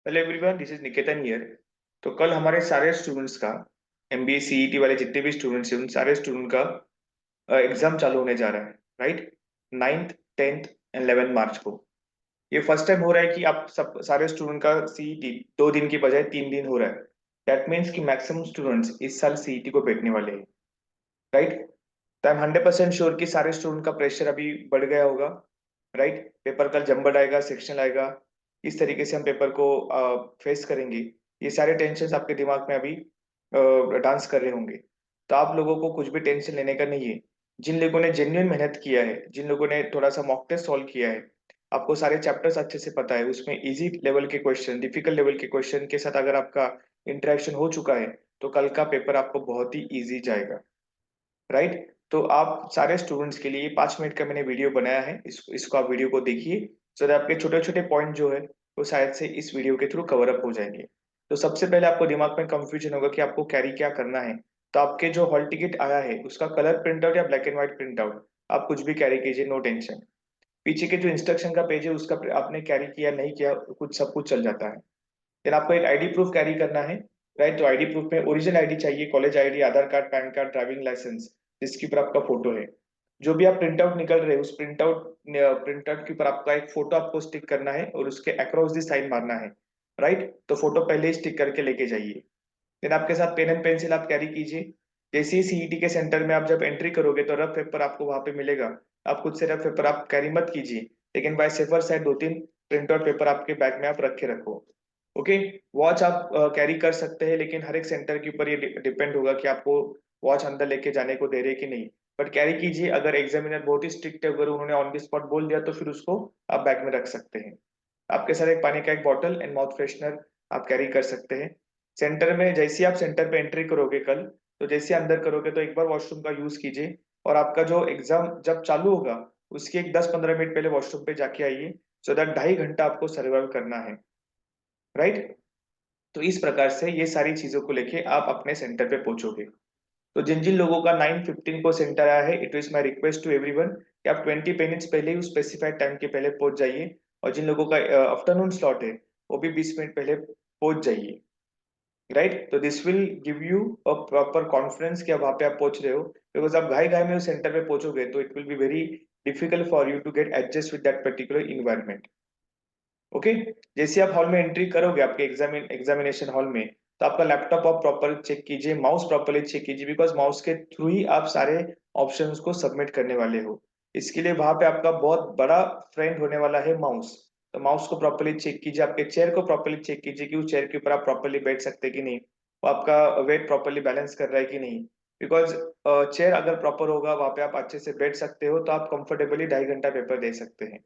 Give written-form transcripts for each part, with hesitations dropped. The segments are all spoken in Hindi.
Hello everyone, this is Niketan here. तो कल हमारे सारे स्टूडेंट्स का एमबीए सीईटी वाले जितने भी स्टूडेंट्स हैं उन सारे स्टूडेंट का एग्जाम चालू होने जा रहा है, राइट। 9th 10th एंड 11 मार्च को ये फर्स्ट टाइम हो रहा है कि आप सब सारे स्टूडेंट का सीईटी 2 दिन की बजाय 3 दिन हो रहा है। दैट मीन्स कि मैक्सिमम स्टूडेंट्स इस साल सीईटी को बैठने वाले हैं, राइट। तो आई एम 100% श्योर कि सारे स्टूडेंट का प्रेशर अभी बढ़ गया होगा, राइट। पेपर कल जम्बर्ड आएगा, सेक्शन आएगा, इस तरीके से हम पेपर को फेस करेंगे। ये सारे टेंशन आपके दिमाग में अभी डांस कर रहे होंगे। तो आप लोगों को कुछ भी टेंशन लेने का नहीं है। जिन लोगों ने जेन्युइन मेहनत किया है, जिन लोगों ने थोड़ा सा मॉक टेस्ट सॉल्व किया है, आपको सारे चैप्टर्स अच्छे से पता है, उसमें इजी लेवल के क्वेश्चन, डिफिकल्ट लेवल के क्वेश्चन के साथ अगर आपका इंटरेक्शन हो चुका है तो कल का पेपर आपको बहुत ही इजी जाएगा, राइट। तो आप सारे स्टूडेंट्स के लिए 5 मिनट का मैंने वीडियो बनाया है, इसको आप वीडियो को देखिए, सो दैट आपके छोटे छोटे पॉइंट जो है वो शायद से इस वीडियो के थ्रू कवर अप हो जाएंगे। तो सबसे पहले आपको दिमाग में कंफ्यूजन होगा कि आपको कैरी क्या करना है। तो आपके जो हॉल टिकट आया है उसका कलर प्रिंट आउट या black and white print out आप कुछ भी कैरी कीजिए, नो टेंशन। पीछे के जो इंस्ट्रक्शन का पेज है उसका आपने कैरी किया नहीं किया कुछ सब कुछ चल जाता है। फिर आपको एक आईडी प्रूफ कैरी करना है, राइट। तो आईडी प्रूफ में ओरिजिनल आईडी चाहिए, college ID, Aadhaar card, PAN card, driving licence, जिसके ऊपर आपका फोटो है। जो भी आप प्रिंट आउट निकल रहे हैं उस प्रिंट आउट के ऊपर आपका एक फोटो आपको स्टिक करना है और उसके अक्रॉस दी साइन मारना है, राइट। तो फोटो पहले ही स्टिक करके लेके जाइए। फिर आपके साथ पेन एंड पेंसिल आप कैरी कीजिए। जैसे ही सीईटी के सेंटर में आप जब एंट्री करोगे तो रफ पेपर आपको वहां पे मिलेगा। आप खुद से रफ पेपर आप कैरी मत कीजिए, लेकिन by safer side 2-3 print out paper आपके बैग में आप रखे रखो। ओके। वॉच आप कैरी कर सकते हैं, लेकिन हर एक सेंटर के ऊपर ये डिपेंड होगा कि आपको वॉच अंदर लेके जाने को दे रहे कि नहीं। बट कैरी कीजिए, अगर एग्जामिनर बहुत ही स्ट्रिक्ट है, अगर उन्होंने ऑन द स्पॉट बोल दिया तो फिर उसको आप बैग में रख सकते हैं। आपके साथ एक पानी का एक बॉटल एंड माउथ फ्रेशनर आप कैरी कर सकते हैं। सेंटर में जैसे ही आप सेंटर पे एंट्री करोगे कल, तो जैसे ही अंदर करोगे तो एक बार वॉशरूम का यूज कीजिए। और आपका जो एग्जाम जब चालू होगा उसके एक 10-15 मिनट पहले वॉशरूम पे जाके आइए, सो दैट 2.5 घंटा आपको सर्वाइव करना है, राइट। तो इस प्रकार से ये सारी चीजों को लेके आप अपने सेंटर पे पहुंचोगे। तो जिन जिन लोगों का 9:15 को सेंटर आया है, it is my request to everyone कि आप 20 मिनट्स पहले ही उस स्पेसिफाइड टाइम के पहले पहुंच जाइए। और जिन लोगों का आफ्टरनून स्लॉट है वो भी 20 मिनट पहले पहुंच जाइए, राइट। तो this will give you a proper confidence कि आप वहां पे आप पहुंच रहे हो। बिकॉज आप घाई घाई में उस सेंटर पे पहुंचोगे तो it will be very difficult for you to get adjust with that particular environment. Okay. जैसे आप हॉल में एंट्री करोगे आपके एग्जामिनेशन हॉल में, तो आपका लैपटॉप आप प्रॉपर चेक कीजिए, माउस प्रॉपरली चेक कीजिए, बिकॉज माउस के थ्रू ही आप सारे ऑप्शंस को सबमिट करने वाले हो। इसके लिए वहां पे आपका बहुत बड़ा फ्रेंड होने वाला है माउस। तो माउस को प्रॉपरली चेक कीजिए, आपके चेयर को प्रॉपरली चेक कीजिए कि उस चेयर के ऊपर आप प्रॉपरली बैठ सकते हैं कि नहीं, वो आपका वेट प्रॉपरली बैलेंस कर रहा है कि नहीं। बिकॉज चेयर अगर प्रॉपर होगा वहां पे आप अच्छे से बैठ सकते हो, तो आप कंफर्टेबली 2.5 घंटा पेपर दे सकते हैं।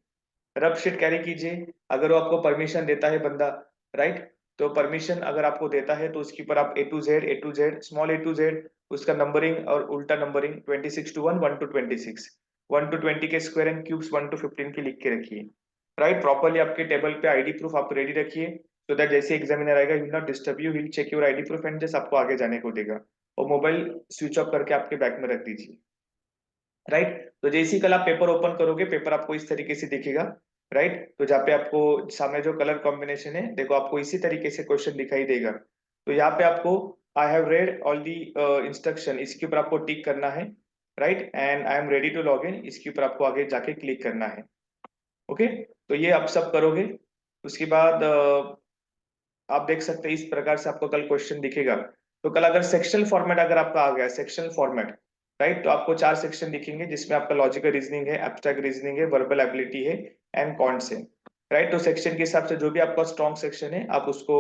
रफ शीट कैरी कीजिए, अगर वो आपको परमिशन देता है बंदा, राइट। तो परमिशन अगर आपको देता है तो उसके ऊपर आप A to Z small A to Z, उसका नंबरिंग और उल्टा नंबरिंग 26 to 1, 1 to 26, 1 to 20 के स्क्वायर एंड क्यूब्स 1 to 15 के लिख के रखिए, राइट। प्रॉपरली आपके टेबल पे आईडी प्रूफ आप रेडी रखिए, सो दैट जैसे एग्जामिनर आएगा he will not disturb you, he will check your ID proof and just आपको आगे जाने को देगा। और मोबाइल स्विच ऑफ करके आपके बैग में रख दीजिए, राइट। तो जैसे ही कल आप पेपर ओपन करोगे पेपर आपको इस तरीके से दिखेगा, राइट। तो जहाँ पे आपको सामने जो कलर कॉम्बिनेशन है देखो, आपको इसी तरीके से क्वेश्चन दिखाई देगा। तो यहाँ पे आपको I have read all the instruction, इसके ऊपर आपको टिक करना है, right. And I am ready to log in, इसके ऊपर आपको आगे जाके क्लिक करना है। ओके। तो ये आप सब करोगे। उसके बाद आप देख सकते हैं इस प्रकार से आपको कल क्वेश्चन दिखेगा। तो कल अगर सेक्शनल फॉर्मेट अगर आपका आ गया, सेक्शनल फॉर्मेट, राइट, तो आपको 4 सेक्शन दिखेंगे जिसमें आपका लॉजिकल रीजनिंग है, एब्स्ट्रैक्ट रीजनिंग है, वर्बल एबिलिटी है एंड कॉन्ट्स है, राइट। तो सेक्शन के हिसाब से जो भी आपका स्ट्रॉन्ग सेक्शन है आप उसको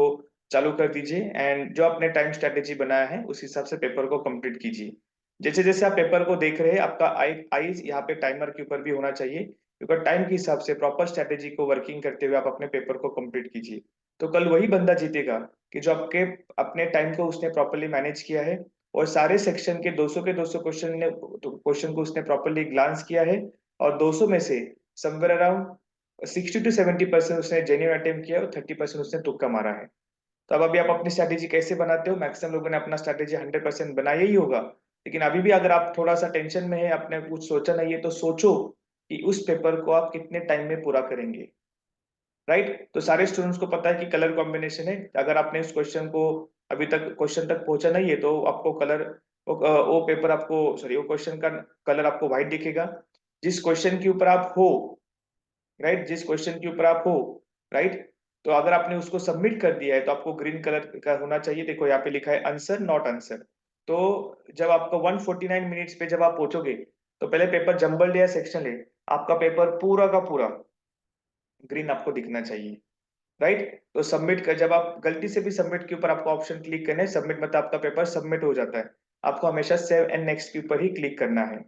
चालू कर दीजिए एंड जो आपने टाइम स्ट्रेटेजी बनाया है उस हिसाब से पेपर को कंप्लीट कीजिए। जैसे जैसे आप पेपर को देख रहे हैं आपका आईज यहाँ पे टाइमर के ऊपर भी होना चाहिए, क्योंकि टाइम के हिसाब से प्रॉपर स्ट्रेटेजी को वर्किंग करते हुए आप अपने पेपर को कंप्लीट कीजिए। तो कल वही बंदा जीतेगा कि जो आपके अपने टाइम को उसने प्रॉपरली मैनेज किया है और सारे सेक्शन के 200 के 200 क्वेश्चन को उसने प्रॉपरली ग्लांस किया है। और 200 में से समवेयर अराउंड 60 to 70% उसने जेन्युइन अटेम्प्ट किया और 30% उसने तुक्का मारा है। तो अब अभी आप अपनी स्ट्रैटेजी कैसे बनाते हो? मैक्सिमम लोगों ने अपना स्ट्रैटेजी 100% बनाया ही होगा, लेकिन अभी भी अगर आप थोड़ा सा टेंशन में है, आपने कुछ सोचा नहीं है, तो सोचो कि उस पेपर को आप कितने टाइम में पूरा करेंगे, राइट। तो सारे स्टूडेंट्स को पता है कि कलर कॉम्बिनेशन है। अगर आपने इस क्वेश्चन को अभी तक क्वेश्चन तक पहुंचा नहीं है तो आपको कलर वो पेपर आपको सॉरी वो क्वेश्चन का कलर आपको व्हाइट दिखेगा। जिस क्वेश्चन के ऊपर आप हो, राइट, जिस क्वेश्चन के ऊपर आप हो, राइट, तो अगर आपने उसको सबमिट कर दिया है तो आपको ग्रीन कलर का होना चाहिए। देखो यहाँ पे लिखा है आंसर नॉट आंसर। तो जब आपको 149 मिनट्स पे जब आप पहुंचोगे तो पहले पेपर जंबल्ड या सेक्शन है, आपका पेपर पूरा का पूरा ग्रीन आपको दिखना चाहिए, राइट। तो सबमिट कर, जब आप गलती से भी सबमिट के ऊपर आपको ऑप्शन क्लिक करना है, सबमिट मतलब आपका पेपर सबमिट हो जाता है। आपको हमेशा सेव एंड नेक्स्ट के ऊपर ही क्लिक करना है,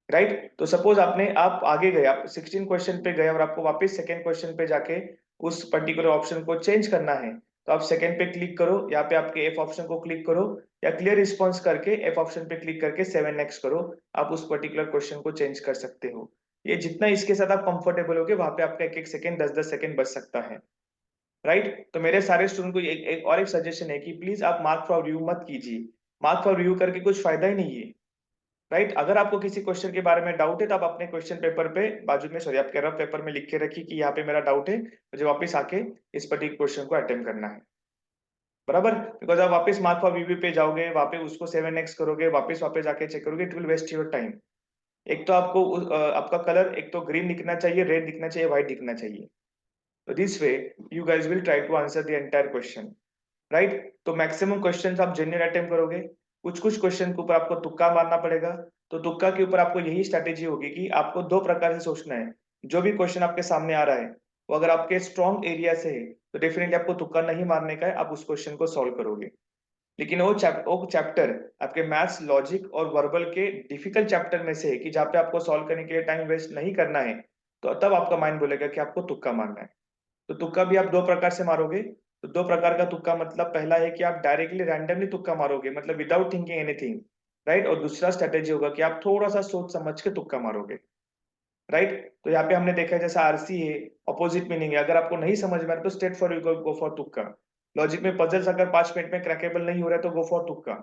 राइट। तो सपोज आप आगे गए, आप 16 क्वेश्चन पे गए और आपको वापस सेकेंड क्वेश्चन पे जाके उस पर्टिकुलर ऑप्शन को चेंज करना है, तो आप सेकेंड पे क्लिक करो, यहाँ पे आपके एफ ऑप्शन को क्लिक करो या क्लियर रिस्पॉन्स करके एफ ऑप्शन पे क्लिक करके 7x करो। आप उस पर्टिकुलर क्वेश्चन को चेंज कर सकते हो। ये जितना इसके साथ आप कंफर्टेबल होगे वहां पे आपका एक एक सेकंड 10-10 सेकंड बच सकता है, राइट। तो मेरे सारे स्टूडेंट को एक और एक सजेशन है कि प्लीज आप मार्क फॉर रिव्यू मत कीजिए। मार्क फॉर रिव्यू करके कुछ फायदा ही नहीं है, राइट। अगर आपको किसी क्वेश्चन के बारे में डाउट है तो आप अपने क्वेश्चन पेपर पे बाजू में सॉरी आपके रफ पेपर में लिख के रखिए कि यहाँ पे मेरा डाउट है, मुझे वापस आके इस पर्टिकुलर क्वेश्चन को अटेम्प्ट करना है, बराबर। बिकॉज आप वापस मार्क फॉर रिव्यू पे जाओगे, वापस उसको 7x करोगे, वापस वापस जाके चेक करोगे, it will waste your time. एक तो आपको आपका कलर एक तो ग्रीन दिखना चाहिए, रेड दिखना चाहिए, व्हाइट दिखना चाहिए। तो this way you guys will try to answer the entire question, right. तो मैक्सिमम क्वेश्चन आप जेन्युइन अटेम्प्ट करोगे। कुछ कुछ क्वेश्चन के ऊपर आपको तुक्का मारना पड़ेगा। तो तुक्का के ऊपर आपको यही स्ट्रैटेजी होगी कि आपको दो प्रकार से सोचना है। जो भी क्वेश्चन आपके सामने आ रहा है वो अगर आपके स्ट्रॉन्ग एरिया से है तो डेफिनेटली आपको तुक्का नहीं मारने का है, आप उस क्वेश्चन को सॉल्व करोगे। लेकिन वो चैप्टर आपके मैथ्स लॉजिक और वर्बल के डिफिकल्ट चैप्टर में से है कि जहाँ पे आपको सॉल्व करने के लिए टाइम वेस्ट नहीं करना है, तो तब आपका माइंड बोलेगा कि आपको तुक्का मारना है। तो तुक्का भी आप दो प्रकार से मारोगे। तो दो प्रकार का तुक्का मतलब पहला है कि आप डायरेक्टली रैंडमली तुक्का मारोगे, मतलब विदाउट थिंकिंग एनीथिंग, राइट। और दूसरा स्ट्रेटेजी होगा कि आप थोड़ा सा सोच समझ के तुक्का मारोगे, राइट। तो यहाँ पे हमने देखा है जैसा आरसी है, अपोजिट मीनिंग है। अगर आपको नहीं समझ में आ रहा तो straight for you go for तुक्का। लॉजिक में पजल्स अगर 5 मिनट में क्रैकेबल नहीं हो रहा है तो गो फॉर तुक्का।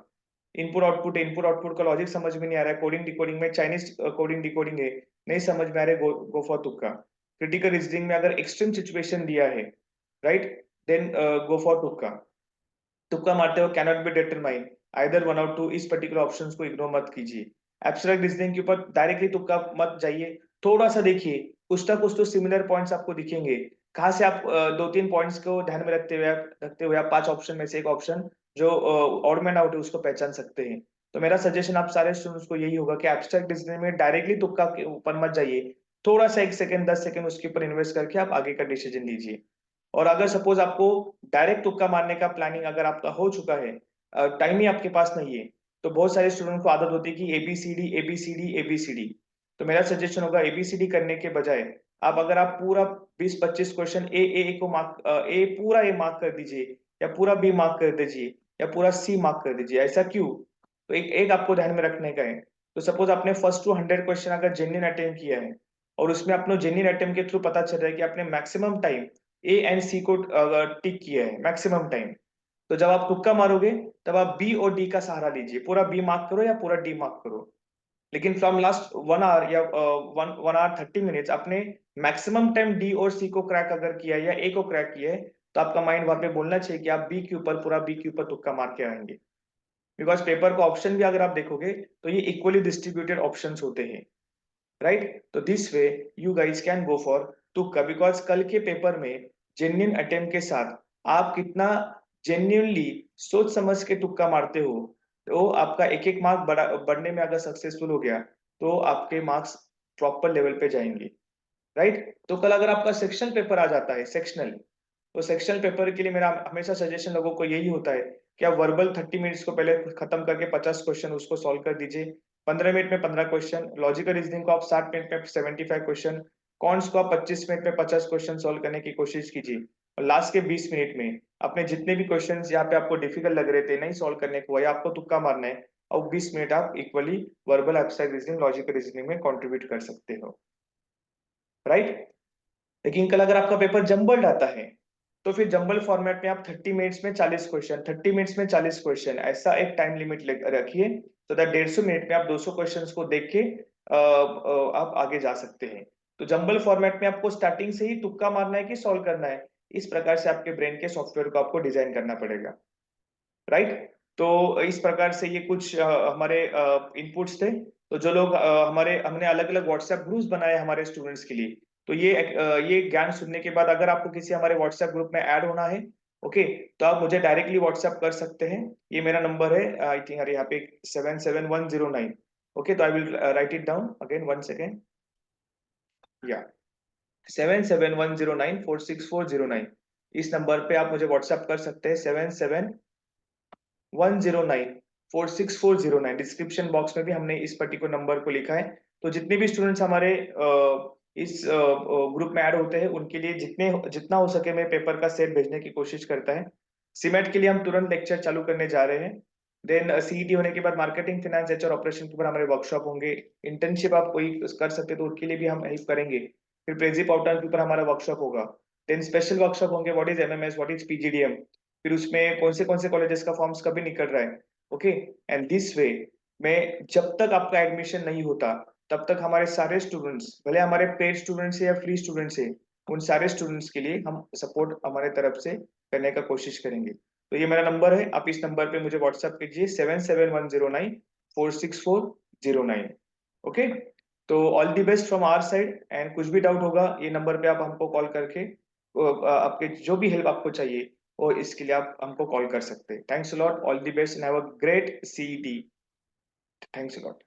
इनपुट आउटपुट का लॉजिक समझ में नहीं आ रहा है, कोडिंग डिकोडिंग में चाइनीज कोडिंग डिकोडिंग है, नहीं समझ में आ रहा है, गो फॉर तुक्का। क्रिटिकल रीजनिंग में अगर एक्सट्रीम सिचुएशन दिया है, राइट, देन गो फॉर तुक्का। तुक्का मारते हो cannot be determine either one और टू, इस पर्टिकुलर ऑप्शंस को इग्नोर मत कीजिए। एब्स्ट्रैक्ट रीजनिंग के ऊपर डायरेक्टली तुक्का मत जाइए, थोड़ा सा देखिए, कुछ तो सिमिलर पॉइंट्स आपको दिखेंगे। कहाँ से आप दो तीन पॉइंट्स को ध्यान में रखते हुए आप 5 ऑप्शन में से एक ऑप्शन जो ऑड मैन आउट है उसको पहचान सकते हैं। तो मेरा सजेशन आप सारे स्टूडेंट्स को यही होगा कि एब्स्ट्रैक्ट रीजनिंग में डायरेक्टली तुक्का के ऊपर मत जाइए, थोड़ा सा 1 सेकंड 10 सेकंड उसके ऊपर इन्वेस्ट करके आप आगे का डिसीजन लीजिए। और अगर सपोज आपको डायरेक्ट तुक्का मारने का प्लानिंग अगर आपका हो चुका है, टाइम ही आपके पास नहीं है, तो बहुत सारे स्टूडेंट को आदत होती है कि एबीसीडी एबीसीडी एबीसीडी। तो मेरा सजेशन होगा एबीसीडी करने के बजाय आप अगर आप पूरा 20-25 क्वेश्चन ए को मार्क पूरा ए मार्क कर दीजिए, या पूरा बी मार्क कर दीजिए, या पूरा सी मार्क कर दीजिए। ऐसा क्यों? तो एक एक आपको ध्यान में रखने का है। तो सपोज आपने फर्स्ट टू 100 क्वेश्चन अगर जेन्युइन अटेम्प्ट किया है और उसमें अपने जेन्युइन अटेम्प्ट के थ्रू पता चल रहा है कि आपने मैक्सिमम टाइम ए एंड सी को टिक किया है मैक्सिमम टाइम, तो जब आप तुक्का मारोगे तब आप बी और डी का सहारा लीजिए, पूरा बी मार्क करो या पूरा डी मार्क करो। लेकिन फ्रॉम लास्ट 1 आवर या 1 आवर 30 मिनट्स आपने मैक्सिमम टाइम डी और सी को क्रैक अगर किया है या ए को क्रैक किया है, तो आपका माइंड वहां पे बोलना चाहिए कि आप बी के ऊपर पूरा बी के ऊपर तुक्का मार के आएंगे। बिकॉज पेपर का ऑप्शन भी अगर आप देखोगे तो ये इक्वली डिस्ट्रीब्यूटेड ऑप्शंस होते हैं, राइट। तो this way you guys can go for तुक्का, बिकॉज कल के पेपर में जेन्युइन अटेम्प्ट के साथ आप कितना जेन्युइनली सोच समझ के तुक्का मारते हो, तो आपका एक एक मार्क बढ़ने में अगर सक्सेसफुल हो गया तो आपके मार्क्स प्रॉपर लेवल पे जाएंगे, राइट। तो कल अगर आपका सेक्शनल पेपर आ जाता है, सेक्शनल, तो सेक्शनल पेपर के लिए मेरा हमेशा सजेशन लोगों को यही होता है कि आप वर्बल 30 मिनट्स को पहले खत्म करके 50 क्वेश्चन उसको सॉल्व कर दीजिए। 15 मिनट में 15 क्वेश्चन, लॉजिकल रीजनिंग को आप 60 मिनट में 75 क्वेश्चन, कॉन्स को आप 25 मिनट में 50 क्वेश्चन सॉल्व करने की कोशिश कीजिए। और लास्ट के 20 मिनट में अपने जितने भी क्वेश्चन यहाँ पे आपको डिफिकल्ट लग रहे थे नहीं सॉल्व करने को, या आपको तुक्का मारना है, और 20 मिनट आप equally verbal abstract reasoning logical reasoning में कॉन्ट्रीब्यूट कर सकते हो, राइट। लेकिन कल अगर आपका पेपर जंबल्ड आता है तो फिर जंबल फॉर्मेट में आप 30 मिनट्स में 40 क्वेश्चन, 30 मिनट्स में 40 क्वेश्चन, ऐसा एक टाइम लिमिट रखिए, तो दैट 150 मिनट में आप 200 क्वेश्चन को देख के आप आगे जा सकते हैं। तो जंबल फॉर्मेट में आपको स्टार्टिंग से ही तुक्का मारना है कि सॉल्व करना है, इस प्रकार से आपके ब्रेन के सॉफ्टवेयर को आपको डिजाइन करना पड़ेगा, राइट। तो इस प्रकार से ये कुछ हमारे इनपुट्स थे। तो जो लोग हमने अलग अलग व्हाट्सएप ग्रुप्स बनाए हमारे स्टूडेंट्स के लिए। तो ये ज्ञान सुनने के बाद अगर आपको किसी हमारे व्हाट्सएप ग्रुप में ऐड होना है, ओके, तो आप मुझे डायरेक्टली व्हाट्सएप कर सकते हैं। ये मेरा नंबर है, आई थिंक, अरे यहाँ पे 77109। ओके, तो I will write it down again, one second. या 77109464009, इस नंबर पे आप मुझे व्हाट्सएप कर सकते हैं। 77109464009, डिस्क्रिप्शन बॉक्स में भी हमने इस पर्टिकुलर नंबर को लिखा है। तो जितने भी स्टूडेंट्स हमारे इस ग्रुप में ऐड होते हैं उनके लिए जितना हो सके मैं पेपर का सेट भेजने की कोशिश करता है। सीमेट के लिए हम तुरंत लेक्चर चालू करने जा रहे हैं। देन सीईटी होने के बाद मार्केटिंग, फाइनेंस, एचआर, ऑपरेशन के ऊपर हमारे वर्कशॉप होंगे। इंटर्नशिप आप कोई कर सकते तो उनके लिए भी हम हेल्प करेंगे। फिर प्रेजी आउटलाइन के ऊपर हमारा वर्कशॉप होगा। देन स्पेशल वर्कशॉप होंगे, what is MMS, what is PGDM, फिर उसमें कौन से कॉलेजेस का फॉर्म्स कभी निकल रहा है। ओके, एंड दिस वे में जब तक आपका एडमिशन नहीं होता तब तक हमारे सारे स्टूडेंट्स, भले हमारे पेड स्टूडेंट्स है या फ्री स्टूडेंट्स है, उन सारे स्टूडेंट्स के लिए हम सपोर्ट हमारे तरफ से करने का कोशिश करेंगे। तो ये मेरा नंबर है, आप इस नंबर पे मुझे व्हाट्सएप कीजिए, 77109464009। ओके, तो all the best from our side, and कुछ भी डाउट होगा ये नंबर पे आप हमको कॉल करके आपके जो भी हेल्प आपको चाहिए वो इसके लिए आप हमको कॉल कर सकते हैं। Thanks a lot, all the best and have a great CET. Thanks a lot.